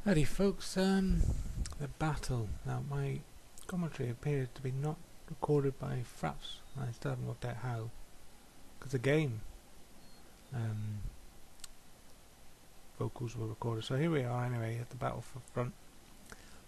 Howdy folks, the battle. Now my commentary appears to be not recorded by Fraps. I still haven't worked out how. Because the game vocals were recorded. So here we are anyway at the battlefront.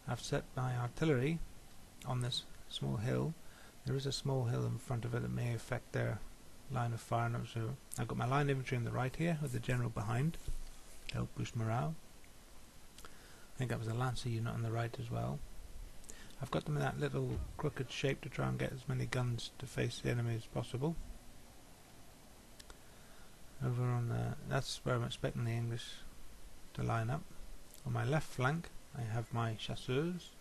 I've set my artillery on this small hill. There is a small hill in front of it that may affect their line of fire, not sure. I've got my line infantry on the right here with the general behind to help boost morale. I think that was a Lancer unit on the right as well. I've got them in that little crooked shape to try and get as many guns to face the enemy as possible. Over on that's where I'm expecting the English to line up. On my left flank I have my chasseurs.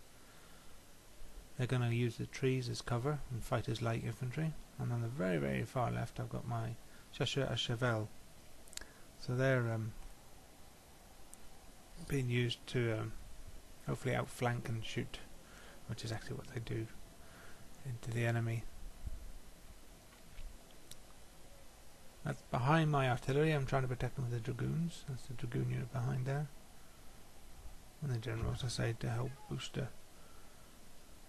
They're going to use the trees as cover and fight as light infantry. And on the very very far left I've got my chasseurs à cheval. So they're being used to hopefully outflank and shoot, which is actually what they do, into the enemy. That's behind my artillery. I'm trying to protect them with the dragoons. That's the dragoon unit behind there, and the generals, I say, to help boost the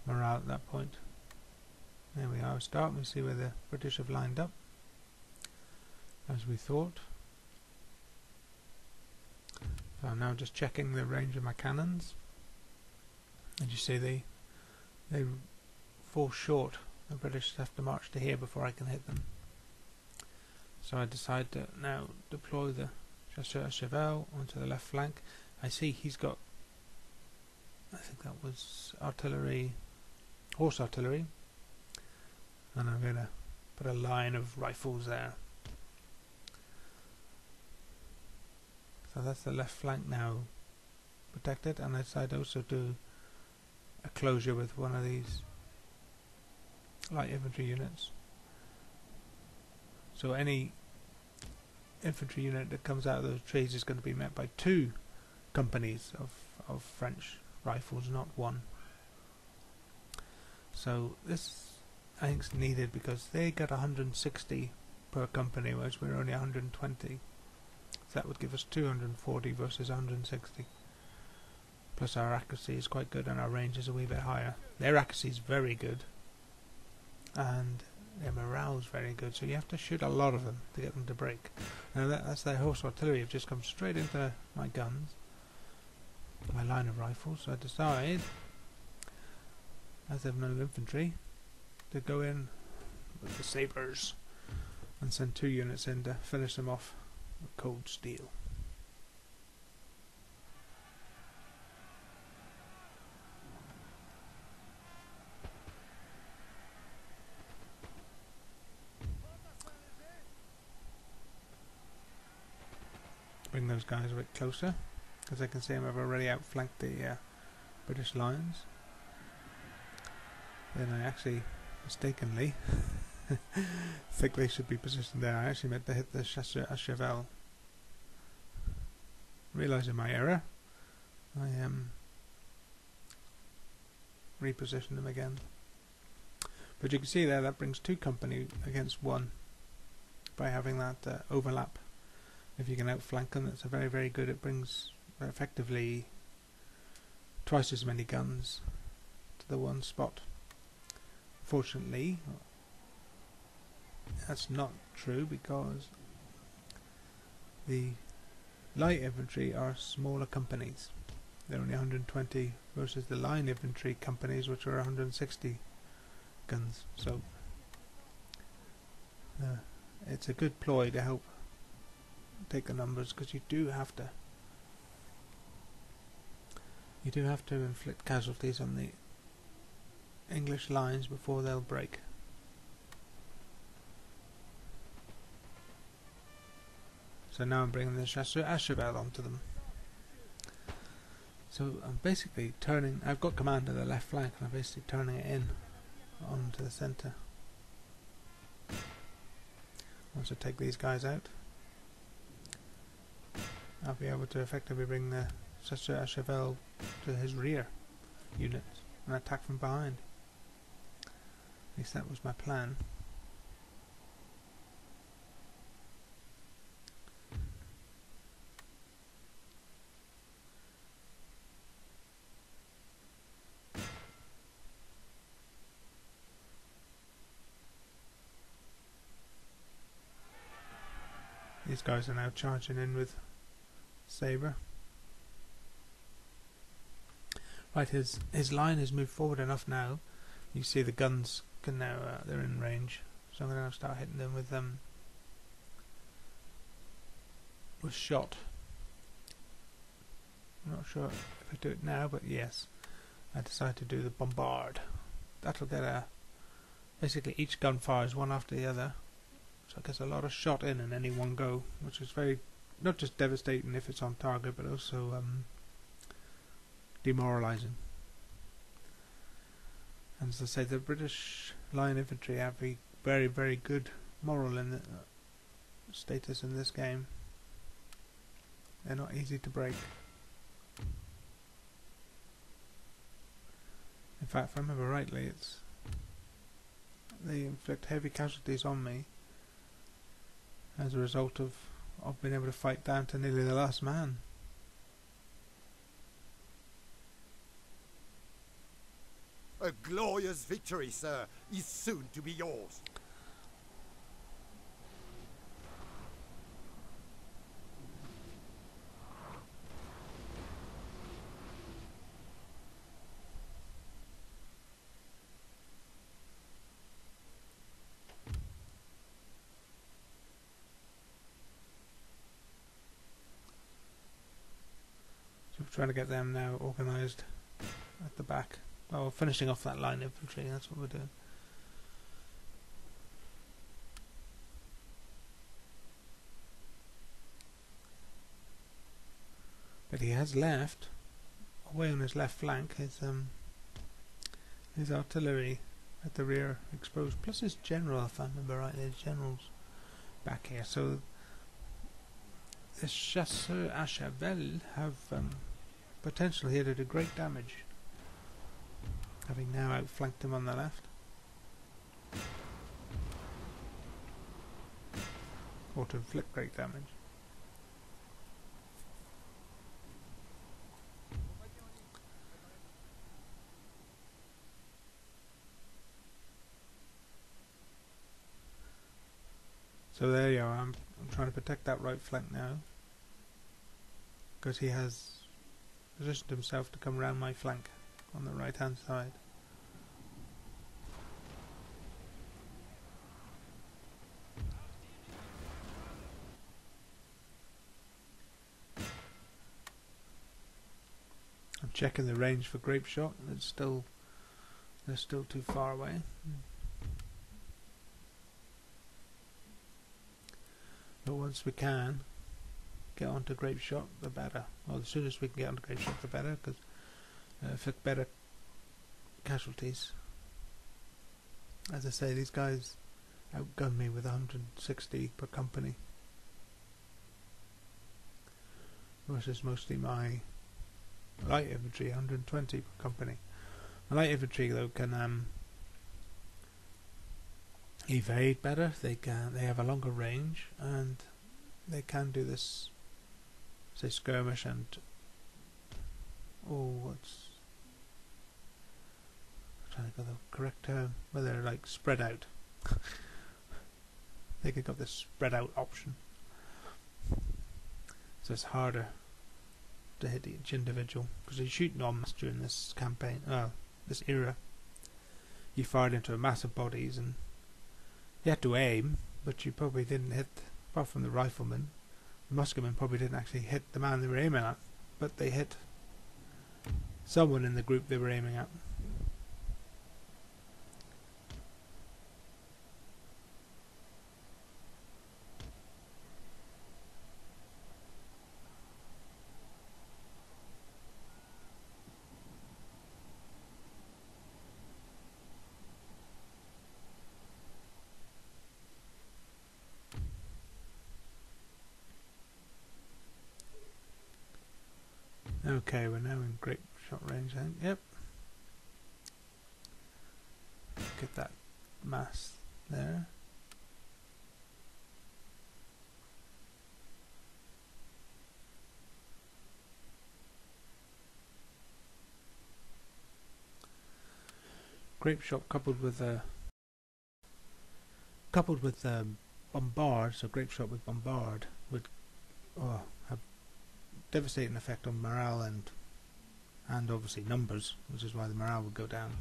morale at that point. There we are. Start. We see where the British have lined up, as we thought. So I'm now just checking the range of my cannons, and you see they fall short. The British have to march to here before I can hit them. So I decide to now deploy the chasseurs à cheval onto the left flank. I see he's got, I think that was artillery, horse artillery, and I'm going to put a line of rifles there. So that's the left flank now protected, and I decide also to do a closure with one of these light infantry units. So any infantry unit that comes out of those trees is going to be met by two companies of French rifles, not one. So this I think is needed because they got 160 per company, whereas we're only 120. So that would give us 240 versus 160. Plus our accuracy is quite good and our range is a wee bit higher. Their accuracy is very good and their morale is very good, so you have to shoot a lot of them to get them to break. Now that's their horse artillery have just come straight into my guns, my line of rifles. So I decide, as they've no infantry, to go in with the sabres and send two units in to finish them off with cold steel. Bring those guys a bit closer, as I can see I've already outflanked the British lines. Then I actually mistakenly think they should be positioned there. I actually meant to hit the chasseurs à cheval. Realising my error, I repositioned them again. But you can see there that brings two company against one by having that overlap. If you can outflank them, that's a very very good. It brings effectively twice as many guns to the one spot. Fortunately, that's not true because the light infantry are smaller companies. They're only 120 versus the line infantry companies, which are 160 guns. So it's a good ploy to help take the numbers, because you do have to inflict casualties on the English lines before they'll break. So now I'm bringing the chasseurs à cheval onto them. So I'm basically turning, I've got command of the left flank and I'm basically turning it in onto the centre. Once I take these guys out, I'll be able to effectively bring the chasseurs à cheval to his rear units and attack from behind. At least that was my plan. These guys are now charging in with sabre. Right, his line has moved forward enough now. You see the guns can now they're in range, so I'm going to start hitting them with shot. I'm not sure if I do it now, but yes, I decided to do the bombard. That'll get basically each gun fires one after the other, so it gets a lot of shot in any one go, which is very not just devastating if it's on target, but also demoralising. And as I say, the British line infantry have a very, very good moral in the, status in this game. They're not easy to break. In fact, if I remember rightly, they inflict heavy casualties on me as a result of being able to fight down to nearly the last man. A glorious victory, sir, is soon to be yours. So we're trying to get them now organised at the back. Well, finishing off that line infantry, that's what we're doing. But he has left, away on his left flank, his artillery at the rear exposed, plus his general, if I remember rightly, his general's back here. So the chasseurs à cheval have potential here to do great damage, having now outflanked him on the left. Or to inflict great damage. So there you are, I'm trying to protect that right flank now, because he has positioned himself to come round my flank on the right hand side. I'm checking the range for grape shot, and they're still too far away. But once we can get onto grape shot, the better. Well, the soonest we can get onto grape shot, the better, because inflict better casualties. As I say, these guys outgun me with 160 per company, versus mostly my light infantry, 120 per company. My light infantry, though, can evade better. They have a longer range, and they can do this, say, skirmish and I'm trying to think of the correct term, where they're like spread out. They could got this spread out option, so it's harder to hit each individual, because you're shooting on mass during this campaign, this era. You fired into massive bodies, and you had to aim, but you probably didn't hit, apart from the riflemen, the musketmen probably didn't actually hit the man they were aiming at, but they hit someone in the group they were aiming at. Okay, we're now in grape shot range, I think. Yep. Get that mass there. Grape shot coupled with bombard, so grape shot with bombard would have devastating effect on morale and obviously numbers, which is why the morale would go down.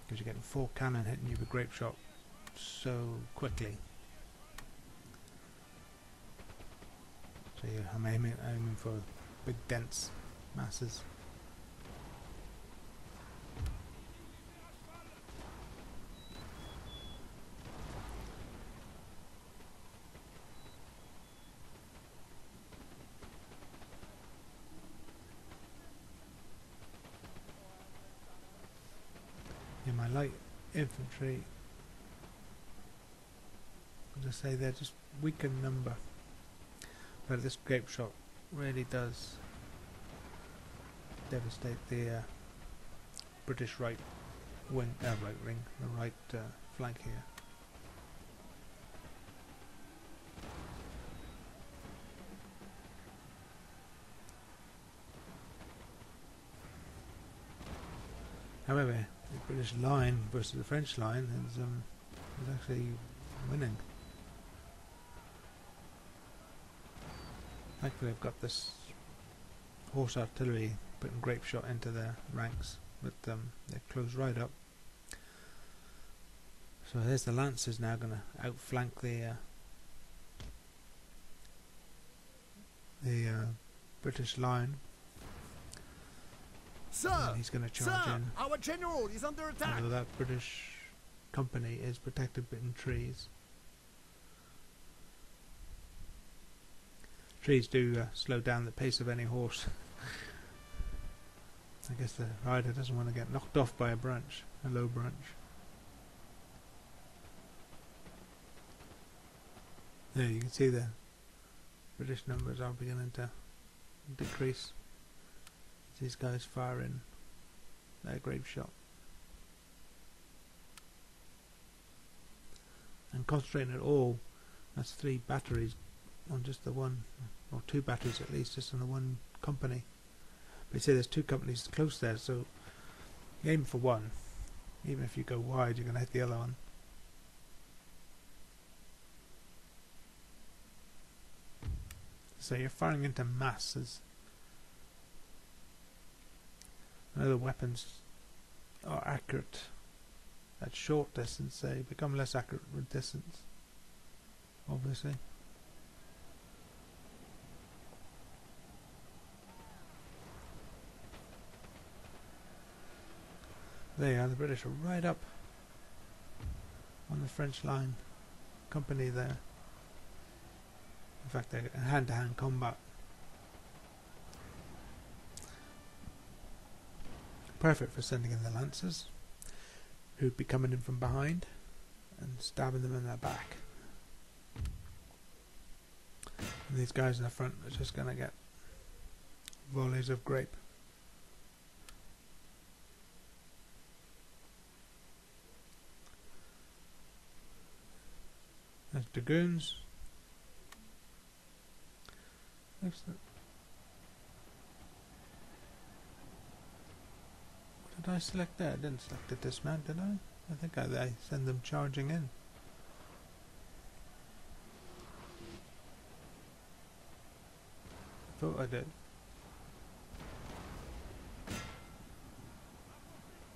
Because you're getting 4 cannon hitting you with grape shot so quickly. So yeah, I'm aiming for big dense masses. Yeah, my light infantry, as I say, they're just weak in number, but this grape shot really does devastate the British right ring, the right flank here. However, the British line versus the French line is actually winning. Thankfully, I've got this horse artillery putting grape shot into their ranks, but they close right up. So there's the Lancers now going to outflank the British line. Sir! And he's going to charge in. Our general is under attack! Although that British company is protected in trees. Trees do slow down the pace of any horse. I guess the rider doesn't want to get knocked off by a low branch. There you can see the British numbers are beginning to decrease. These guys firing their grape shot. And concentrating it all, that's 3 batteries on just the one, or 2 batteries at least, just on the one company. But you see there's 2 companies close there, so you aim for one. Even if you go wide, you're going to hit the other one. So you're firing into masses. I know the weapons are accurate at short distance, they become less accurate with distance, obviously. There you are, the British are right up on the French line, company there. In fact, they're in hand-to-hand combat. Perfect for sending in the Lancers, who'd be coming in from behind and stabbing them in their back. And these guys in the front are just going to get volleys of grape. There's dragoons. Excellent. What did I select there? I didn't select the dismount, did I? I think I send them charging in. Thought I did.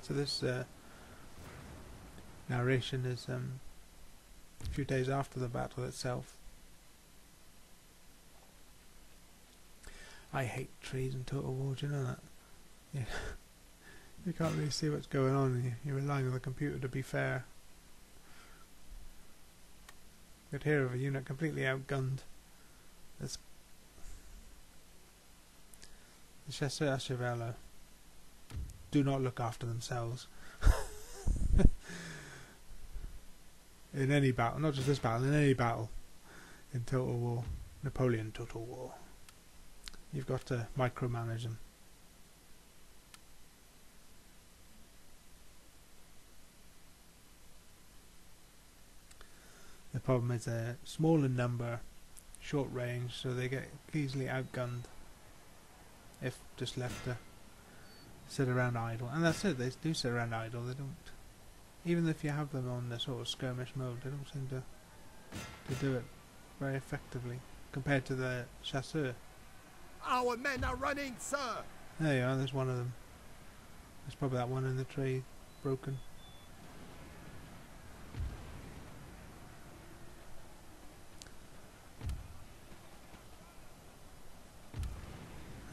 So this narration is a few days after the battle itself. I hate trees in Total War, do you know that? Yeah. You can't really see what's going on and you're relying on the computer to be fair. You could hear of a unit completely outgunned. The Chasseurs à Cheval do not look after themselves. In any battle, not just this battle, in any battle in Total War, Napoleon Total War, you've got to micromanage them. The problem is they're small in number, short range, so they get easily outgunned if just left to sit around idle. And that's it, they do sit around idle, they don't. Even if you have them on the sort of skirmish mode, they don't seem to do it very effectively compared to the chasseur. Our men are running, sir! There you are, there's one of them. There's probably that one in the tree, broken.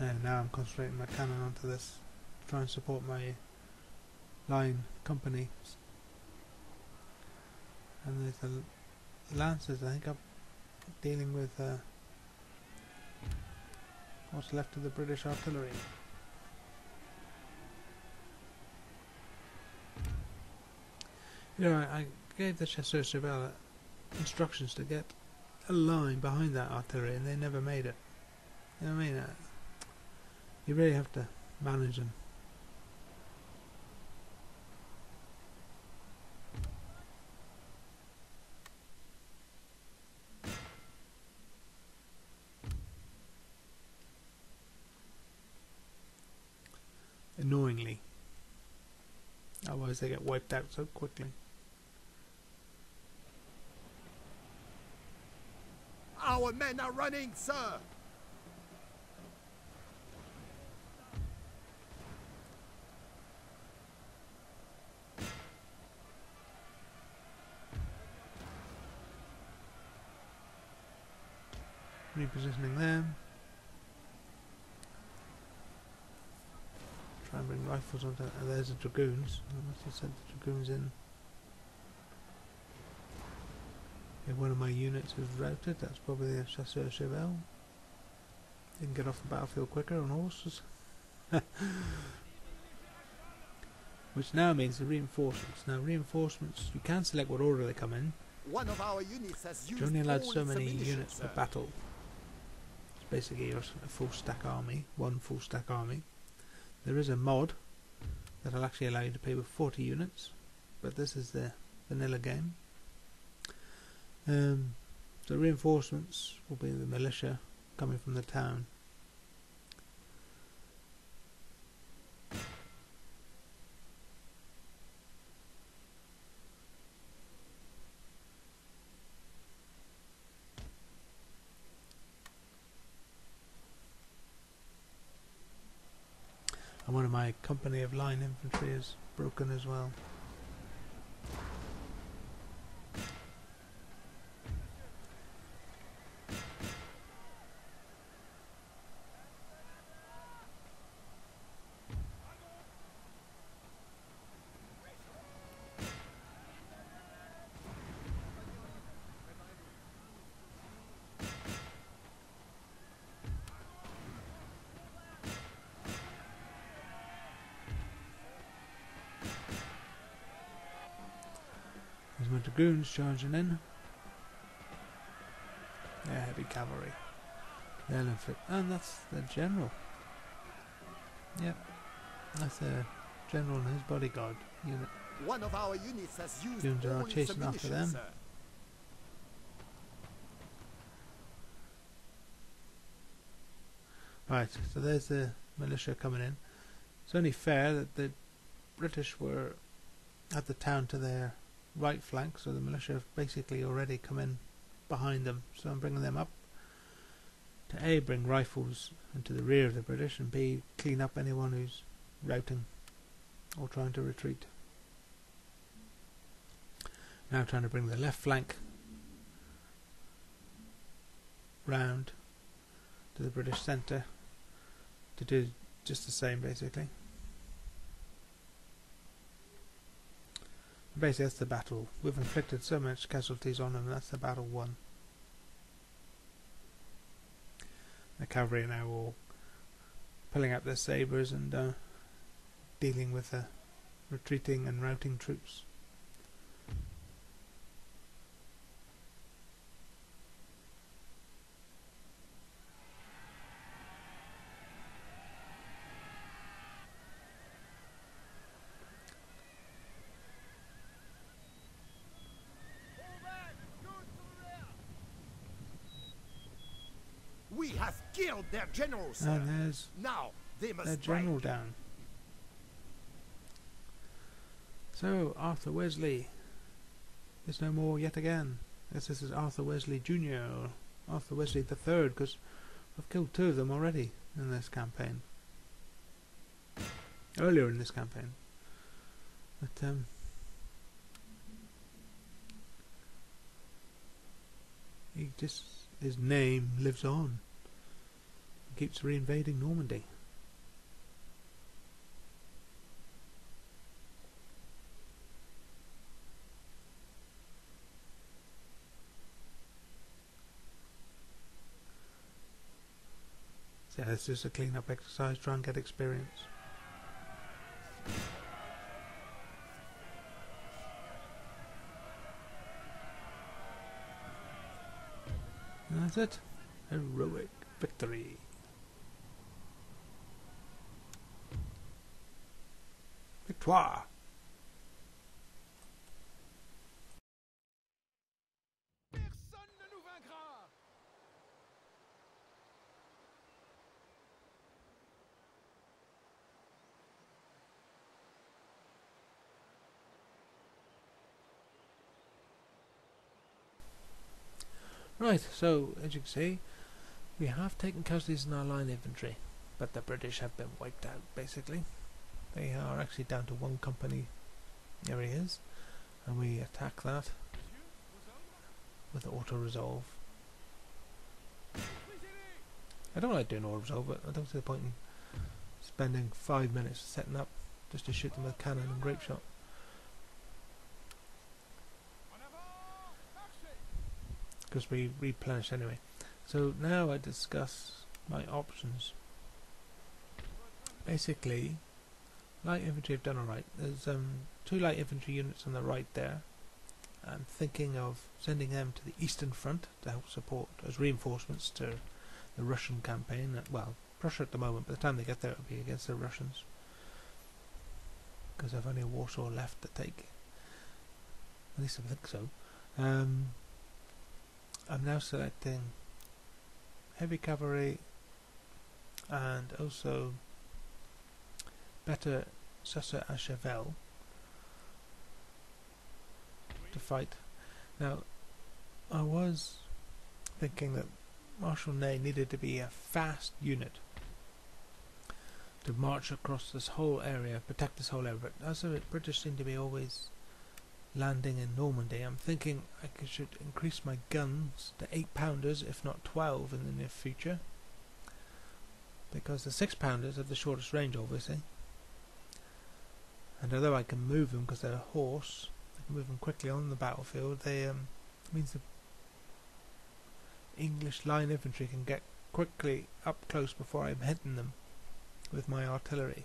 And now I'm concentrating my cannon onto this to try and support my line company. And there's the lancers. I think I'm dealing with what's left of the British artillery. You know, I gave the Chasseur Chevelle instructions to get a line behind that artillery, and they never made it. You know what I mean? You really have to manage them. Annoyingly. Otherwise they get wiped out so quickly. Our men are running, sir! Repositioning them. Try and bring rifles onto. There's the dragoons. I must have sent the dragoons in. If one of my units is routed, that's probably the Chasseur Chevelle. You can get off the battlefield quicker on horses. Which now means the reinforcements. Now reinforcements, you can select what order they come in. One of our units has used You're only allowed all so its many ammunition, units per sir. battle. It's basically a full stack army, one full stack army. There is a mod that'll actually allow you to play with 40 units, but this is the vanilla game. The reinforcements will be the militia coming from the town. And one of my company of line infantry is broken as well. There's my dragoons charging in. Yeah, heavy cavalry. They'll inflict. And that's the general. Yep. That's the general and his bodyguard unit. One of our units has used Goons are all its chasing after ammunition, them. sir. Right, so there's the militia coming in. It's only fair that the British were at the town to their right flank, so the militia have basically already come in behind them. So I'm bringing them up to A, bring rifles into the rear of the British, and B, clean up anyone who's routing or trying to retreat. Now trying to bring the left flank round to the British centre to do just the same, basically. Basically that's the battle. We've inflicted so much casualties on them, that's the battle won. The cavalry are now all pulling up their sabres and dealing with the retreating and routing troops. We have killed their general, sir. And there's Now they their must general strike. down. So Arthur Wesley is no more yet again. This is Arthur Wesley Jr. or Arthur Wesley the Third, because I've killed 2 of them already in this campaign. Earlier in this campaign. But his name lives on. He keeps reinvading Normandy. So yeah, this is a clean-up exercise, try and get experience. And that's it. Heroic victory. Victoire! Personne ne nous vaincra. Right, so as you can see, we have taken casualties in our line infantry, but the British have been wiped out basically. They are actually down to 1 company. There he is, and we attack that with auto-resolve. I don't like doing auto-resolve, but I don't see the point in spending 5 minutes setting up just to shoot them with cannon and grape shot. Because we replenish anyway. So now I discuss my options. Basically, light infantry have done alright. There's 2 light infantry units on the right there. I'm thinking of sending them to the Eastern Front to help support as reinforcements to the Russian campaign. Well, Prussia at the moment, by the time they get there it'll be against the Russians. Because I've only Warsaw left to take. At least I think so. I'm now selecting heavy cavalry and also better chasseurs à cheval to fight. Now, I was thinking that Marshal Ney needed to be a fast unit to march across this whole area, protect this whole area, but as the British seem to be always landing in Normandy, I'm thinking I should increase my guns to 8-pounders, if not 12 in the near future, because the 6-pounders have the shortest range obviously, and although I can move them because they're a horse, I can move them quickly on the battlefield, they means the English line infantry can get quickly up close before I'm hitting them with my artillery.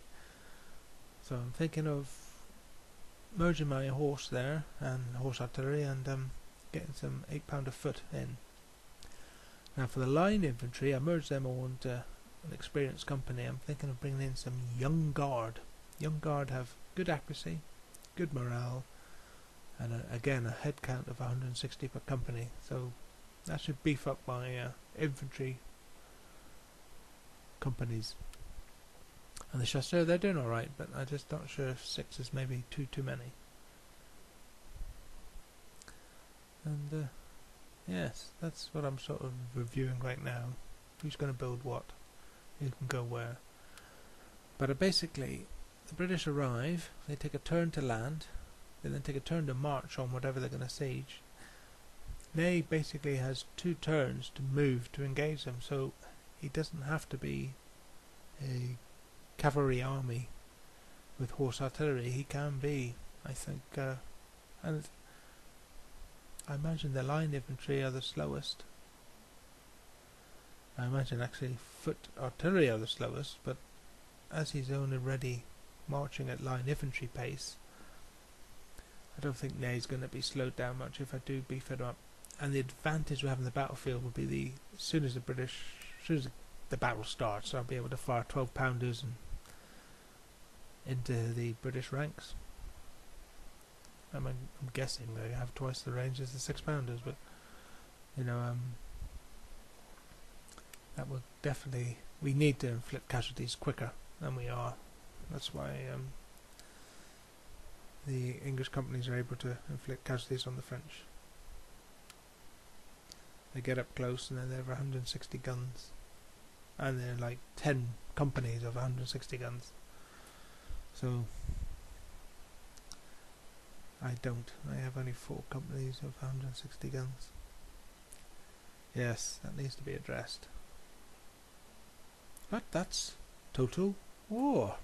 So I'm thinking of merging my horse there and horse artillery and getting some 8-pounder foot in. Now for the line infantry, I merged them all into an experienced company. I'm thinking of bringing in some young guard. Young guard have good accuracy, good morale, and again a head count of 160 per company. So that should beef up my infantry companies. And the chasseurs, they're doing alright, but I'm just not sure if 6 is maybe too many. And yes, that's what I'm sort of reviewing right now. Who's going to build what? Who can go where? But basically, the British arrive, they take a turn to land, they then take a turn to march on whatever they're going to siege. Ney basically has 2 turns to move to engage them, so he doesn't have to be a cavalry army with horse artillery. He can be, I think, and I imagine the line infantry are the slowest. I imagine actually foot artillery are the slowest, but as he's only ready marching at line infantry pace, I don't think Ney's going to be slowed down much if I do beef it up. And the advantage we have in the battlefield will be as soon as the battle starts, I'll be able to fire 12-pounders and into the British ranks. I'm guessing they have twice the range as the 6-pounders, but you know, that will definitely, we need to inflict casualties quicker than we are. That's why the English companies are able to inflict casualties on the French. They get up close and then they have 160 guns. And they're like 10 companies of 160 guns. So I don't. I have only 4 companies of 160 guns. Yes, that needs to be addressed. But that's total war.